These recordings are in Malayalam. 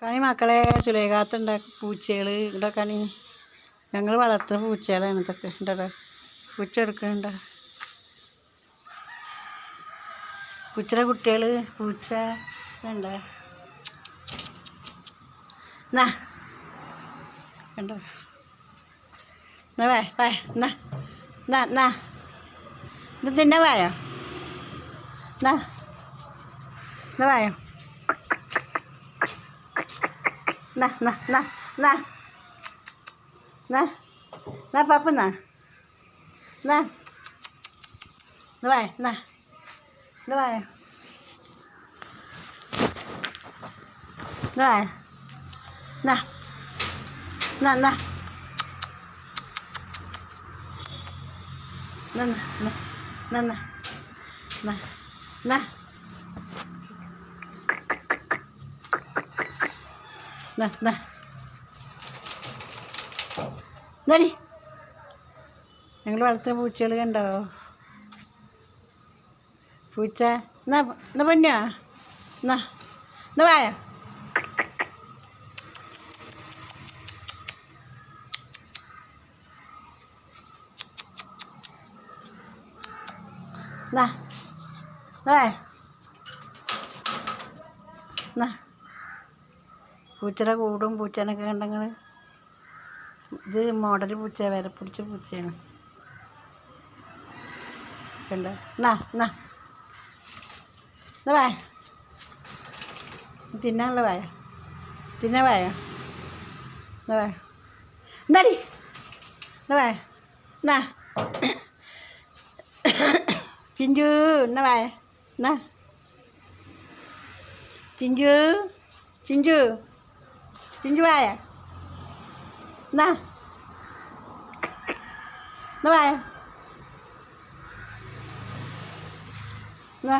കണി മക്കളെ സുലേഖാത്തുണ്ടാക്കും പൂച്ചകൾ ഇവിടെ കണി ഞങ്ങൾ വളർത്തുന്ന പൂച്ചകളാണ് ഇതൊക്കെ ഉണ്ടോ പൂച്ച എടുക്കുന്നുണ്ടോ പൂച്ചയുടെ കുട്ടികൾ പൂച്ച ഉണ്ടോ എന്നാ കണ്ടോ എന്നാ വായ എന്നാ എന്നാ എന്നാ ഇത് തിന്നാ വായോ എന്നാ എന്നാ വായോ na na na na na na papa na na na vai na vai na na na na na na na na na Nah, nah. Nari. ഞങ്ങൾ വളർത്തുന്ന പൂച്ചകൾ കണ്ടോ പൂച്ച എന്നാ എന്നാ പൊന്നാ എന്നാ എന്നാ വായ എന്നാ എന്നാ വായ എന്നാ പൂച്ചയുടെ കൂടും പൂച്ചേനൊക്കെ കണ്ടെങ്കിൽ ഇത് മോഡൽ പൂച്ച വില പിടിച്ച പൂച്ചയാണ് കണ്ടോ എന്നാ എന്നാ എന്നാ വായ തിന്നാനുള്ള വായ തിന്നാ വായ എന്നാ വായ എന്നാടി എന്നാ വായ എന്നാ ചിഞ്ചു എന്നാ വായ എന്നാ ചിഞ്ചു ചിഞ്ചു ചിഞ്ചു വായ എന്നാ എന്നാ വായ എന്നാ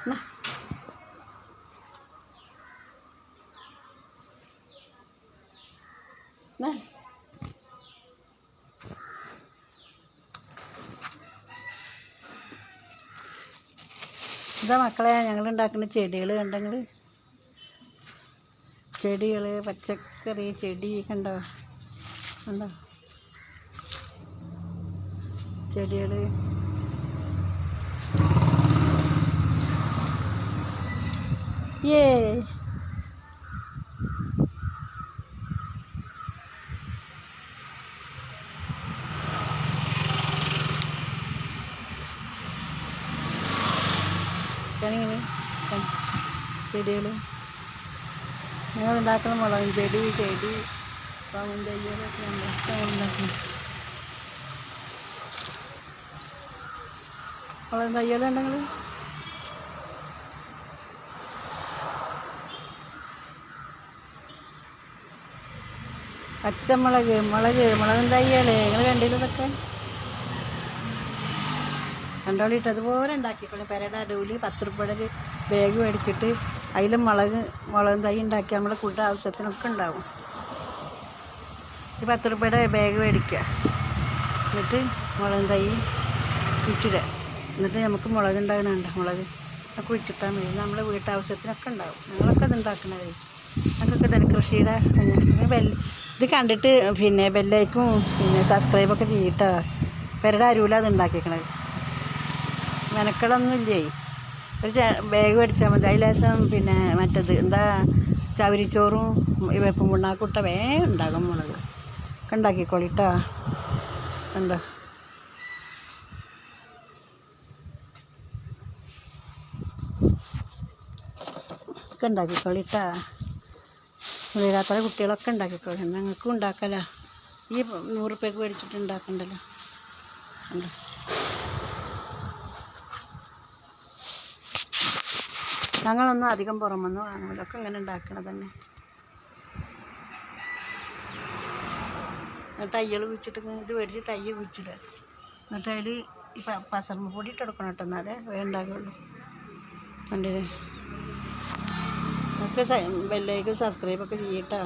എന്നാ എന്നാ ഇതാ മക്കളെ ഞങ്ങളുണ്ടാക്കുന്ന ചെടികൾ കണ്ടെങ്കിൽ ചെടികൾ പച്ചക്കറി ചെടി കണ്ടോ കണ്ടോ ചെടികൾ ഏ കണിങ്ങനെ ചെടികൾ ഞങ്ങളുണ്ടാക്കുന്ന മുളകും ചെടി പാമ്പും തയ്യലൊക്കെ ഉണ്ടാക്കുന്നു മുളകും തയ്യലുണ്ടെങ്കിൽ മുളകും തയ്യൽ നിങ്ങൾ കണ്ടില്ലതൊക്കെ കണ്ടോളിട്ട് അതുപോലെ ഉണ്ടാക്കിക്കോളൂ പെരയുടെ അടവിൽ 10 രൂപയുടെ ഒരു ബാഗ് മേടിച്ചിട്ട് അതിൽ മുളകും തൈ ഉണ്ടാക്കി നമ്മുടെ കൂട്ട ആവശ്യത്തിനൊക്കെ ഉണ്ടാവും ഈ 10 രൂപയുടെ ബാഗ് മേടിക്കുക എന്നിട്ട് മുളകും തൈ കുഴിച്ചിടുക എന്നിട്ട് നമുക്ക് മുളക് ഉണ്ടാകുന്നുണ്ട് മുളക് ഒക്കെ കുഴിച്ചിട്ടാൽ മതി നമ്മളെ വീട്ടാവശ്യത്തിനൊക്കെ ഉണ്ടാവും ഞങ്ങളൊക്കെ ഇത് ഉണ്ടാക്കുന്നത് ഞങ്ങൾക്കൊക്കെ തന്നെ കൃഷിയുടെ ഇത് കണ്ടിട്ട് പിന്നെ ബെല്ലൈക്കും പിന്നെ സബ്സ്ക്രൈബൊക്കെ ചെയ്തിട്ടോ പെരയുടെ അരുവില അത് ഉണ്ടാക്കിക്കണത് മെനക്കളൊന്നുമില്ലേ ഒരു ബാഗ് മേടിച്ചാൽ മതി അതിലേശം പിന്നെ മറ്റത് എന്താ ചവരിച്ചോറും വേപ്പും പുണ്ണാക്കിട്ട വേഗം ഉണ്ടാകും മുളക് ഒക്കെ ഉണ്ടാക്കിക്കോളിട്ടോ കണ്ടോ ഒക്കെ ഉണ്ടാക്കിക്കോളിട്ടാ വീഴാത്ത കുട്ടികളൊക്കെ ഉണ്ടാക്കിക്കോളി ഞങ്ങൾക്കും ഉണ്ടാക്കല ഈ 100 രൂപയ്ക്ക് മേടിച്ചിട്ട് ഉണ്ടാക്കണ്ടല്ലോ കണ്ടോ ഞങ്ങളൊന്നും അധികം പുറമൊന്നും വാങ്ങുന്നതൊക്കെ ഇങ്ങനെ ഉണ്ടാക്കണത് തന്നെ തയ്യൽ കുഴിച്ചിട്ട് ഇത് മേടിച്ച് തയ്യൽ കുഴിച്ചിടുക എന്നിട്ട് അതിൽ ഈ പസർമ പൊടി ഇട്ടെടുക്കണം കേട്ടോ എന്നാലേ വേണ്ടാകുള്ളൂ കണ്ടില്ലേ നമുക്ക് ബെല്ലൈക്കും സബ്സ്ക്രൈബൊക്കെ ചെയ്യട്ടോ